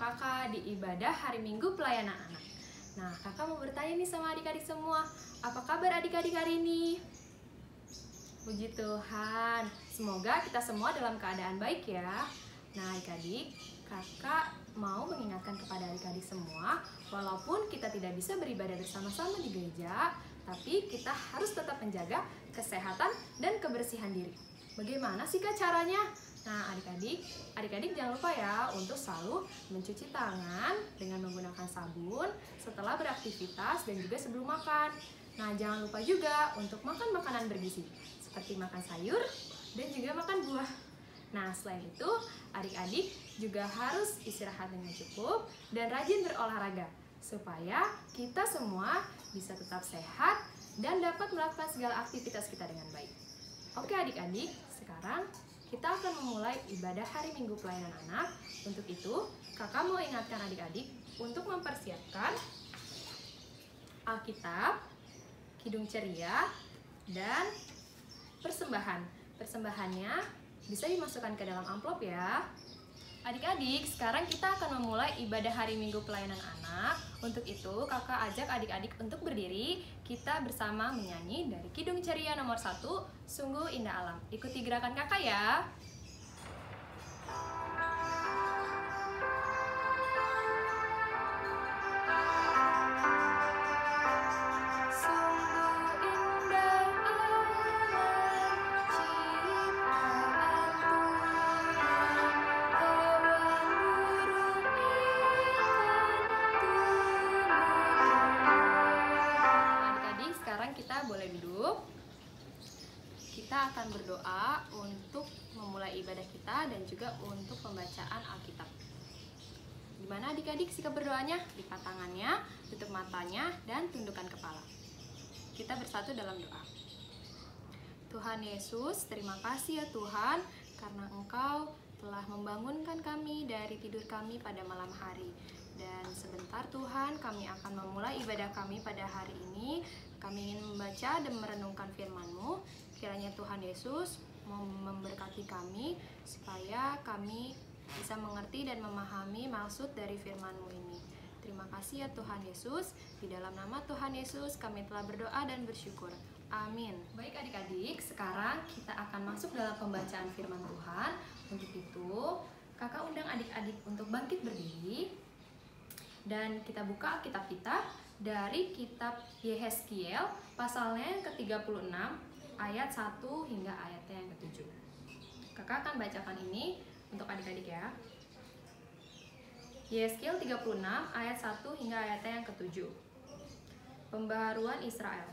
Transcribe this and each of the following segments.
kakak di ibadah hari Minggu pelayanan anak. Nah, kakak mau bertanya nih sama adik-adik semua, apa kabar adik-adik hari ini? Puji Tuhan, semoga kita semua dalam keadaan baik ya. Nah adik-adik, kakak mau mengingatkan kepada adik-adik semua, walaupun kita tidak bisa beribadah bersama-sama di gereja, tapi kita harus tetap menjaga kesehatan dan kebersihan diri. Bagaimana sih kak caranya? Nah adik-adik jangan lupa ya untuk selalu mencuci tangan dengan menggunakan sabun setelah beraktivitas dan juga sebelum makan. Nah jangan lupa juga untuk makan makanan bergizi seperti makan sayur dan juga makan buah. Nah selain itu adik-adik juga harus istirahat dengan cukup dan rajin berolahraga supaya kita semua bisa tetap sehat dan dapat melakukan segala aktivitas kita dengan baik. Oke adik-adik, sekarang kita akan memulai ibadah hari Minggu pelayanan anak. Untuk itu, kakak mau ingatkan adik-adik untuk mempersiapkan Alkitab, Kidung Ceria, dan persembahan. Persembahannya bisa dimasukkan ke dalam amplop ya. Adik-adik, sekarang kita akan memulai ibadah hari Minggu pelayanan anak. Untuk itu, kakak ajak adik-adik untuk berdiri. Kita bersama menyanyi dari Kidung Ceria nomor 1, Sungguh Indah Alam. Ikuti gerakan kakak ya. Kita boleh duduk. Kita akan berdoa untuk memulai ibadah kita dan juga untuk pembacaan Alkitab. Gimana adik-adik sikap berdoanya? Lipat tangannya, tutup matanya, dan tundukkan kepala. Kita bersatu dalam doa. Tuhan Yesus, terima kasih ya Tuhan, karena Engkau telah membangunkan kami dari tidur kami pada malam hari. Dan sebentar Tuhan, kami akan memulai ibadah kami pada hari ini. Kami ingin membaca dan merenungkan firman-Mu. Kiranya Tuhan Yesus memberkati kami supaya kami bisa mengerti dan memahami maksud dari firman-Mu ini. Terima kasih ya Tuhan Yesus. Di dalam nama Tuhan Yesus kami telah berdoa dan bersyukur. Amin. Baik adik-adik, sekarang kita akan masuk dalam pembacaan firman Tuhan. Untuk itu, kakak undang adik-adik untuk bangkit berdiri. Dan kita buka Alkitab kita dari kitab Yehezkiel pasalnya yang ke-36 ayat 1 hingga ayatnya yang ke-7. Kakak akan bacakan ini untuk adik-adik ya. Yehezkiel 36 ayat 1 hingga ayatnya yang ke-7. Pembaharuan Israel.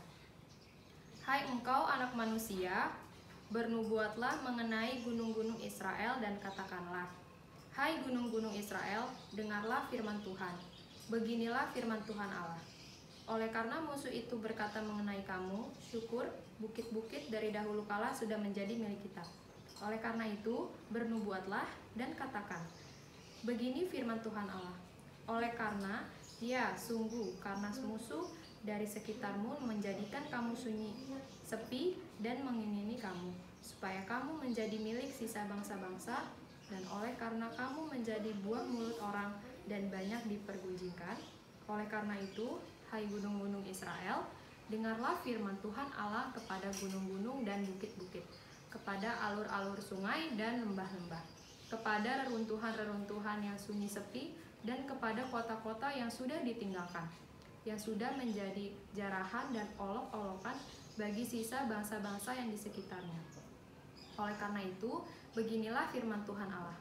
Hai engkau anak manusia, bernubuatlah mengenai gunung-gunung Israel dan katakanlah, hai gunung-gunung Israel, dengarlah firman Tuhan. Beginilah firman Tuhan Allah. Oleh karena musuh itu berkata mengenai kamu, syukur, bukit-bukit dari dahulu kala sudah menjadi milik kita. Oleh karena itu, bernubuatlah dan katakan, begini firman Tuhan Allah. Oleh karena, ya sungguh, karena musuh dari sekitarmu menjadikan kamu sunyi, sepi, dan mengingini kamu, supaya kamu menjadi milik sisa bangsa-bangsa, dan oleh karena kamu menjadi buah mulut orang dan banyak dipergunjingkan, oleh karena itu, hai gunung-gunung Israel, dengarlah firman Tuhan Allah kepada gunung-gunung dan bukit-bukit, kepada alur-alur sungai dan lembah-lembah, kepada reruntuhan-reruntuhan yang sunyi sepi, dan kepada kota-kota yang sudah ditinggalkan, yang sudah menjadi jarahan dan olok-olokan bagi sisa bangsa-bangsa yang di sekitarnya. Oleh karena itu, beginilah firman Tuhan Allah.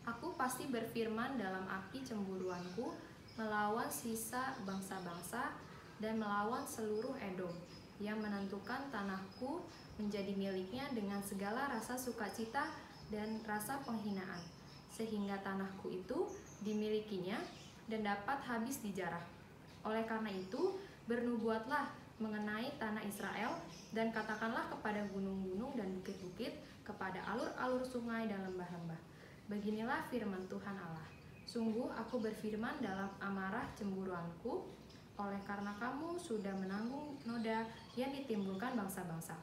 Aku pasti berfirman dalam api cemburuanku melawan sisa bangsa-bangsa dan melawan seluruh Edom yang menentukan tanahku menjadi miliknya dengan segala rasa sukacita dan rasa penghinaan, sehingga tanahku itu dimilikinya dan dapat habis dijarah. Oleh karena itu, bernubuatlah mengenai tanah Israel dan katakanlah kepada gunung-gunung dan bukit-bukit, kepada alur-alur sungai dan lembah-lembah. Beginilah firman Tuhan Allah. Sungguh aku berfirman dalam amarah cemburuanku, oleh karena kamu sudah menanggung noda yang ditimbulkan bangsa-bangsa.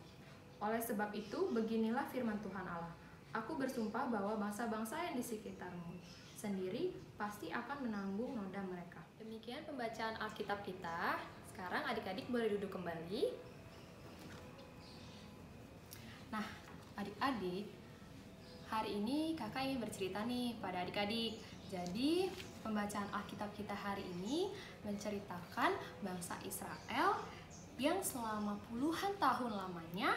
Oleh sebab itu, beginilah firman Tuhan Allah. Aku bersumpah bahwa bangsa-bangsa yang di sekitarmu, sendiri pasti akan menanggung noda mereka. Demikian pembacaan Alkitab kita. Sekarang adik-adik boleh duduk kembali. Nah, adik-adik, hari ini kakak ingin bercerita nih pada adik-adik. Jadi, pembacaan Alkitab kita hari ini menceritakan bangsa Israel yang selama puluhan tahun lamanya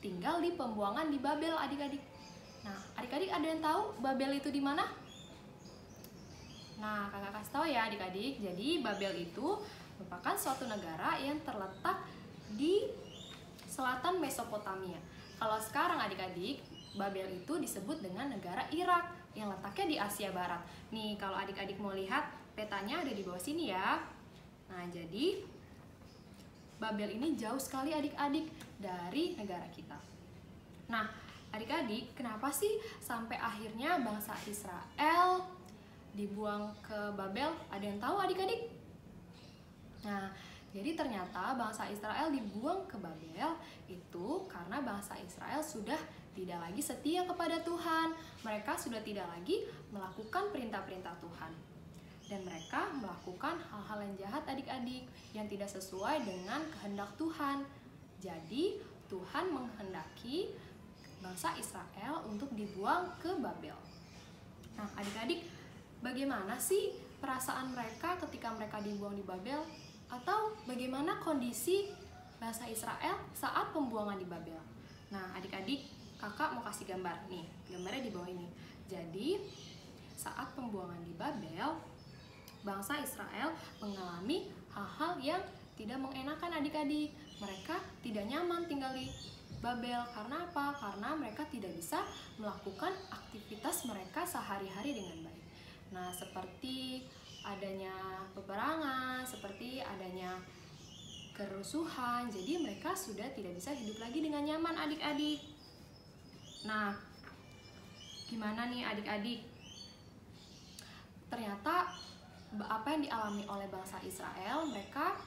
tinggal di pembuangan di Babel, adik-adik. Nah, adik-adik ada yang tahu Babel itu di mana? Nah, kakak kasih tahu ya adik-adik. Jadi, Babel itu merupakan suatu negara yang terletak di selatan Mesopotamia. Kalau sekarang adik-adik, Babel itu disebut dengan negara Irak yang letaknya di Asia Barat. Nih, kalau adik-adik mau lihat petanya ada di bawah sini ya. Nah, jadi Babel ini jauh sekali adik-adik dari negara kita. Nah, adik-adik, kenapa sih sampai akhirnya bangsa Israel dibuang ke Babel? Ada yang tahu adik-adik? Nah, jadi ternyata bangsa Israel dibuang ke Babel itu karena bangsa Israel sudah tidak lagi setia kepada Tuhan. Mereka sudah tidak lagi melakukan perintah-perintah Tuhan. Dan mereka melakukan hal-hal yang jahat adik-adik yang tidak sesuai dengan kehendak Tuhan. Jadi Tuhan menghendaki bangsa Israel untuk dibuang ke Babel. Nah, adik-adik, bagaimana sih perasaan mereka ketika mereka dibuang di Babel? Atau bagaimana kondisi bangsa Israel saat pembuangan di Babel? Nah, adik-adik, kakak mau kasih gambar nih, gambarnya di bawah ini. Jadi, saat pembuangan di Babel, bangsa Israel mengalami hal-hal yang tidak mengenakan adik-adik. Mereka tidak nyaman tinggal di Babel. Karena apa? Karena mereka tidak bisa melakukan aktivitas mereka sehari-hari dengan baik. Nah, seperti adanya peperangan, seperti adanya kerusuhan, jadi mereka sudah tidak bisa hidup lagi dengan nyaman adik-adik. Nah, gimana nih adik-adik? Ternyata apa yang dialami oleh bangsa Israel, mereka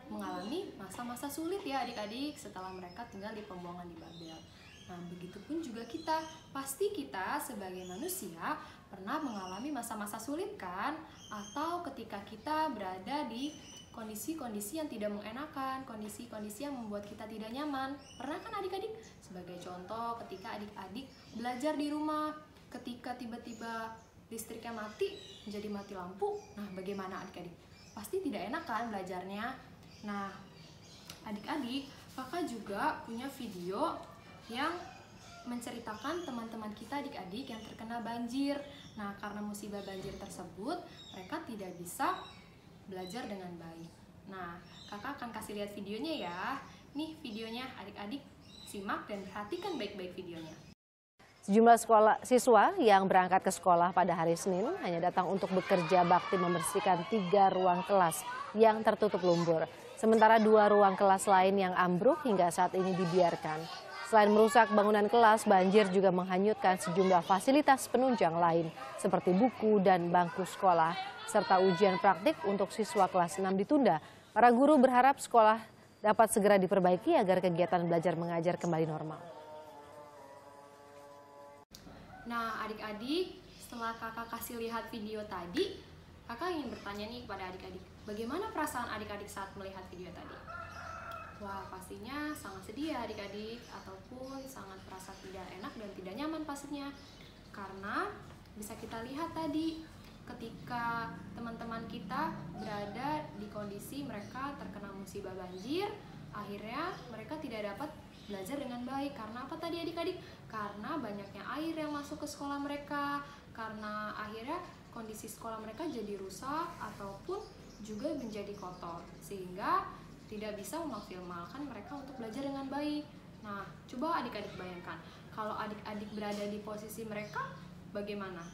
mengalami masa-masa sulit ya adik-adik setelah mereka tinggal di pembuangan di Babel. Nah, begitupun juga kita, pasti kita sebagai manusia pernah mengalami masa-masa sulit kan? Atau ketika kita berada di kondisi-kondisi yang tidak mengenakan, kondisi-kondisi yang membuat kita tidak nyaman. Pernah kan adik-adik? Sebagai contoh, ketika adik-adik belajar di rumah, ketika tiba-tiba listriknya mati, menjadi mati lampu, nah bagaimana adik-adik? Pasti tidak enak kan belajarnya? Nah, adik-adik, kakak juga punya video yang menceritakan teman-teman kita adik-adik yang terkena banjir. Nah, karena musibah banjir tersebut, mereka tidak bisa belajar dengan baik. Nah, kakak akan kasih lihat videonya ya. Nih videonya, adik-adik simak dan perhatikan baik-baik videonya. Sejumlah siswa yang berangkat ke sekolah pada hari Senin hanya datang untuk bekerja bakti membersihkan 3 ruang kelas yang tertutup lumpur. Sementara 2 ruang kelas lain yang ambruk hingga saat ini dibiarkan. Selain merusak bangunan kelas, banjir juga menghanyutkan sejumlah fasilitas penunjang lain seperti buku dan bangku sekolah, serta ujian praktik untuk siswa kelas 6 ditunda. Para guru berharap sekolah dapat segera diperbaiki agar kegiatan belajar mengajar kembali normal. Nah, adik-adik, setelah kakak kasih lihat video tadi, kakak ingin bertanya nih kepada adik-adik, bagaimana perasaan adik-adik saat melihat video tadi? Wah, pastinya sangat sedih ya adik-adik, ataupun sangat merasa tidak enak dan tidak nyaman pastinya. Karena bisa kita lihat tadi, ketika teman-teman kita berada di kondisi mereka terkena musibah banjir, akhirnya mereka tidak dapat belajar dengan baik. Karena apa tadi adik-adik? Karena banyaknya air yang masuk ke sekolah mereka, karena akhirnya kondisi sekolah mereka jadi rusak ataupun juga menjadi kotor, sehingga tidak bisa memaksimalkan mereka untuk belajar dengan baik. Nah, coba adik-adik bayangkan, kalau adik-adik berada di posisi mereka, bagaimana?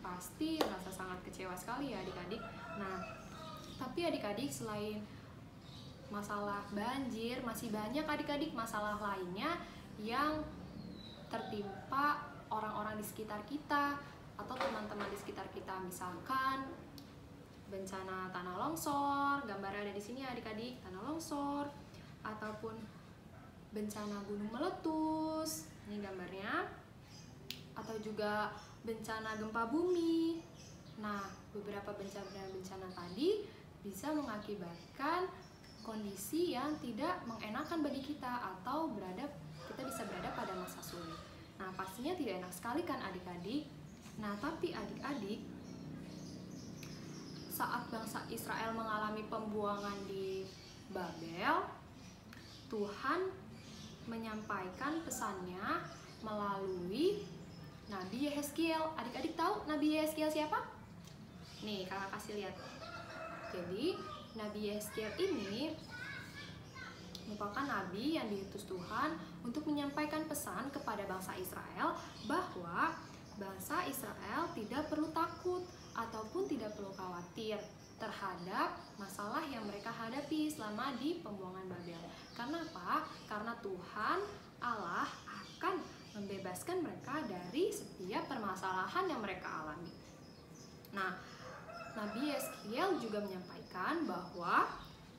Pasti merasa sangat kecewa sekali ya adik-adik. Nah, tapi adik-adik selain masalah banjir, masih banyak adik-adik masalah lainnya yang tertimpa orang-orang di sekitar kita atau teman-teman di sekitar kita. Misalkan bencana tanah longsor, gambarnya ada di sini adik-adik, tanah longsor, ataupun bencana gunung meletus, ini gambarnya, atau juga bencana gempa bumi. Nah, beberapa bencana tadi bisa mengakibatkan kondisi yang tidak mengenakan bagi kita atau kita bisa berada pada masa sulit. Nah, pastinya tidak enak sekali kan adik-adik. Nah, tapi adik-adik, saat bangsa Israel mengalami pembuangan di Babel, Tuhan menyampaikan pesannya melalui Nabi Yehezkiel. Adik-adik tahu Nabi Yehezkiel siapa? Nih, kakak kasih lihat. Jadi, Nabi Yehezkiel ini merupakan nabi yang diutus Tuhan untuk menyampaikan pesan kepada bangsa Israel bahwa bangsa Israel tidak perlu takut ataupun tidak perlu khawatir terhadap masalah yang mereka hadapi selama di pembuangan Babel. Karena apa? Karena Tuhan Allah akan membebaskan mereka dari setiap permasalahan yang mereka alami. Nah, Nabi Yehezkiel juga menyampaikan bahwa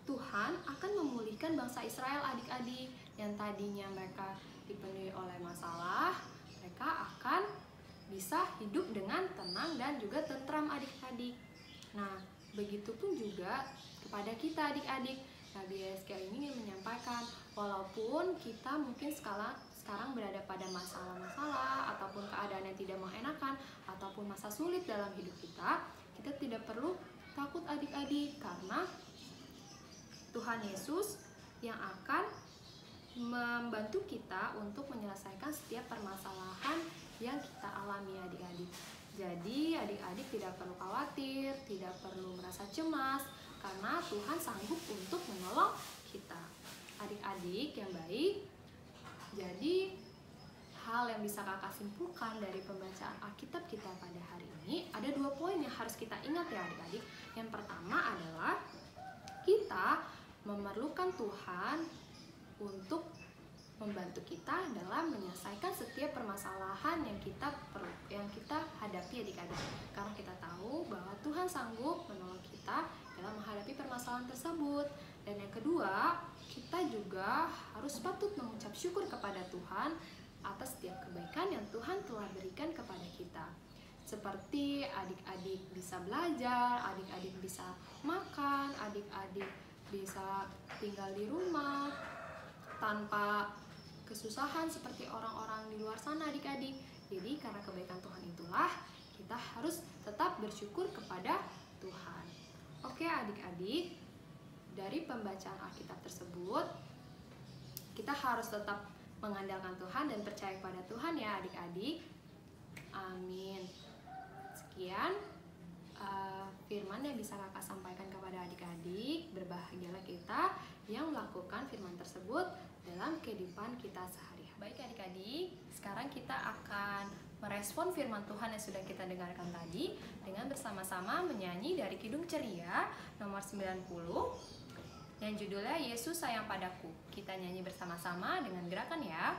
Tuhan akan memulihkan bangsa Israel adik-adik yang tadinya mereka dipenuhi oleh masalah, mereka akan bisa hidup dengan tenang dan juga tentram adik-adik. Nah, begitupun juga kepada kita adik-adik. Nabi Yehezkiel ini menyampaikan walaupun kita mungkin sekarang berada pada masalah-masalah ataupun keadaan yang tidak mengenakan ataupun masa sulit dalam hidup kita tidak perlu takut adik-adik karena Tuhan Yesus yang akan membantu kita untuk menyelesaikan setiap permasalahan yang kita alami adik-adik. Jadi adik-adik tidak perlu khawatir, tidak perlu merasa cemas karena Tuhan sanggup untuk menolong kita. Adik-adik yang baik, jadi hal yang bisa kakak simpulkan dari pembacaan Alkitab kita pada hari ini, ada 2 poin yang harus kita ingat ya adik-adik. Yang pertama adalah kita memerlukan Tuhan untuk membantu kita dalam menyelesaikan setiap permasalahan yang kita hadapi adik-adik. Karena kita tahu bahwa Tuhan sanggup menolong kita dalam menghadapi permasalahan tersebut. Dan yang kedua, kita juga harus patut mengucap syukur kepada Tuhan atas setiap kebaikan yang Tuhan telah berikan kepada kita. Seperti adik-adik bisa belajar, adik-adik bisa makan, adik-adik bisa tinggal di rumah tanpa kesusahan seperti orang-orang di luar sana adik-adik. Jadi karena kebaikan Tuhan itulah kita harus tetap bersyukur kepada Tuhan. Oke adik-adik, dari pembacaan Alkitab tersebut kita harus tetap mengandalkan Tuhan dan percaya pada Tuhan ya adik-adik. Amin. Sekian firman yang bisa kakak sampaikan kepada adik-adik. Berbahagialah kita yang melakukan firman tersebut dalam kehidupan kita sehari-hari. Baik adik-adik, sekarang kita akan merespon firman Tuhan yang sudah kita dengarkan tadi dengan bersama-sama menyanyi dari Kidung Ceria nomor 90 yang judulnya Yesus Sayang Padaku. Kita nyanyi bersama-sama dengan gerakan ya.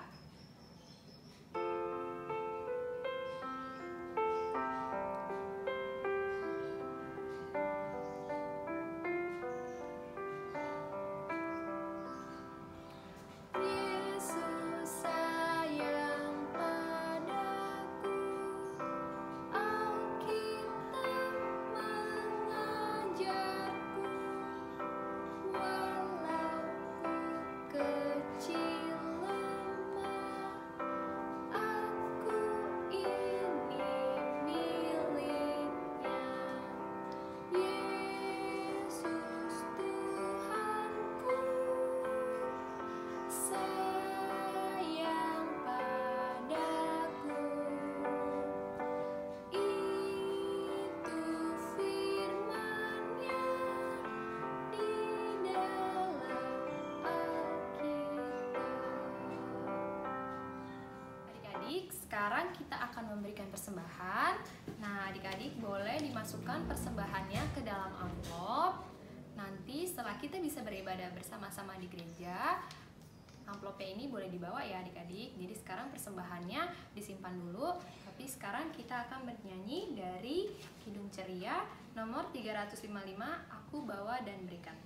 Sekarang kita akan memberikan persembahan. Nah, adik-adik boleh dimasukkan persembahannya ke dalam amplop. Nanti setelah kita bisa beribadah bersama-sama di gereja, amplopnya ini boleh dibawa ya adik-adik. Jadi sekarang persembahannya disimpan dulu. Tapi sekarang kita akan bernyanyi dari Kidung Ceria nomor 355, Aku Bawa dan Berikan.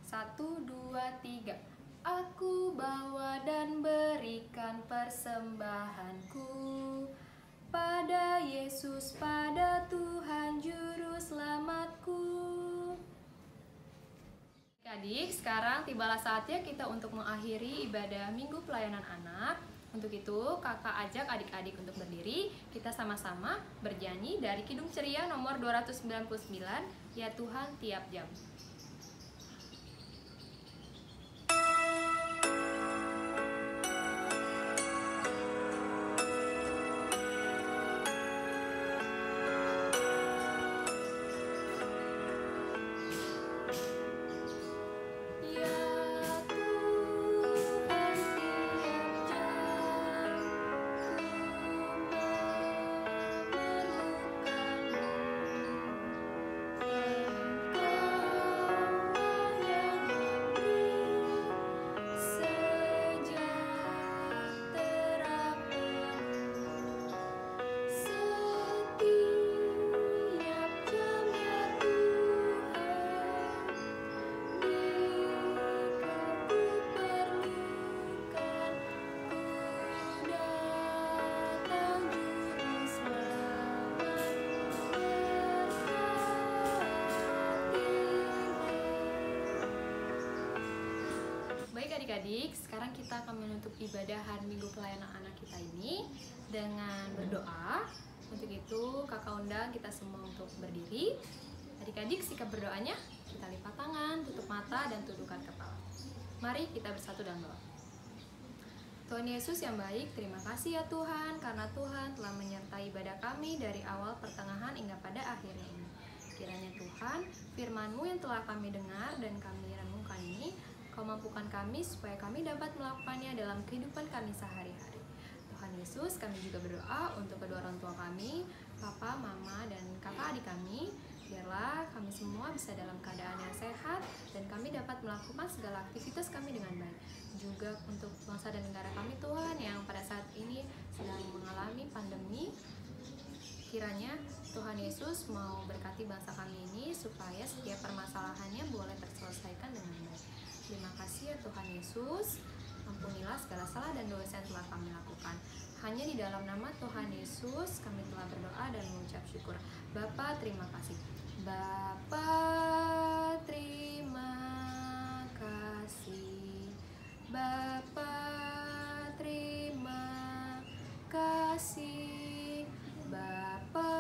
1, 2, 3. Aku bawa dan berikan persembahanku pada Yesus, pada Tuhan Juru Selamatku. Adik, sekarang tibalah saatnya kita untuk mengakhiri ibadah Minggu Pelayanan Anak. Untuk itu, kakak ajak adik-adik untuk berdiri. Kita sama-sama bernyanyi dari Kidung Ceria nomor 299, Ya Tuhan Tiap Jam. Baik adik-adik, sekarang kita akan menutup ibadahan Minggu Pelayanan Anak kita ini dengan berdoa. Untuk itu kakak undang kita semua untuk berdiri. Adik-adik, sikap berdoanya, kita lipat tangan, tutup mata, dan tundukkan kepala. Mari kita bersatu dalam doa. Tuhan Yesus yang baik, terima kasih ya Tuhan, karena Tuhan telah menyertai ibadah kami dari awal, pertengahan, hingga pada akhirnya ini. Kiranya Tuhan, firman-Mu yang telah kami dengar dan kami renungkan ini, Kau mampukan kami supaya kami dapat melakukannya dalam kehidupan kami sehari-hari. Tuhan Yesus, kami juga berdoa untuk kedua orang tua kami, papa, mama, dan kakak adik kami. Biarlah kami semua bisa dalam keadaan yang sehat dan kami dapat melakukan segala aktivitas kami dengan baik. Juga untuk bangsa dan negara kami Tuhan yang pada saat ini sedang mengalami pandemi. Kiranya Tuhan Yesus mau berkati bangsa kami ini supaya setiap permasalahannya boleh terselesaikan dengan baik. Terima kasih ya Tuhan Yesus, ampunilah segala salah dan dosa yang telah kami lakukan. Hanya di dalam nama Tuhan Yesus kami telah berdoa dan mengucap syukur. Bapa, terima kasih. Bapa, terima kasih. Bapa, terima kasih. Bapa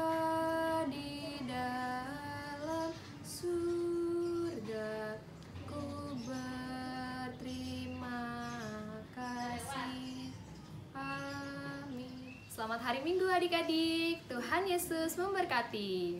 di dalam surga, ku berterima kasih. Amin. Selamat hari Minggu adik-adik. Tuhan Yesus memberkati.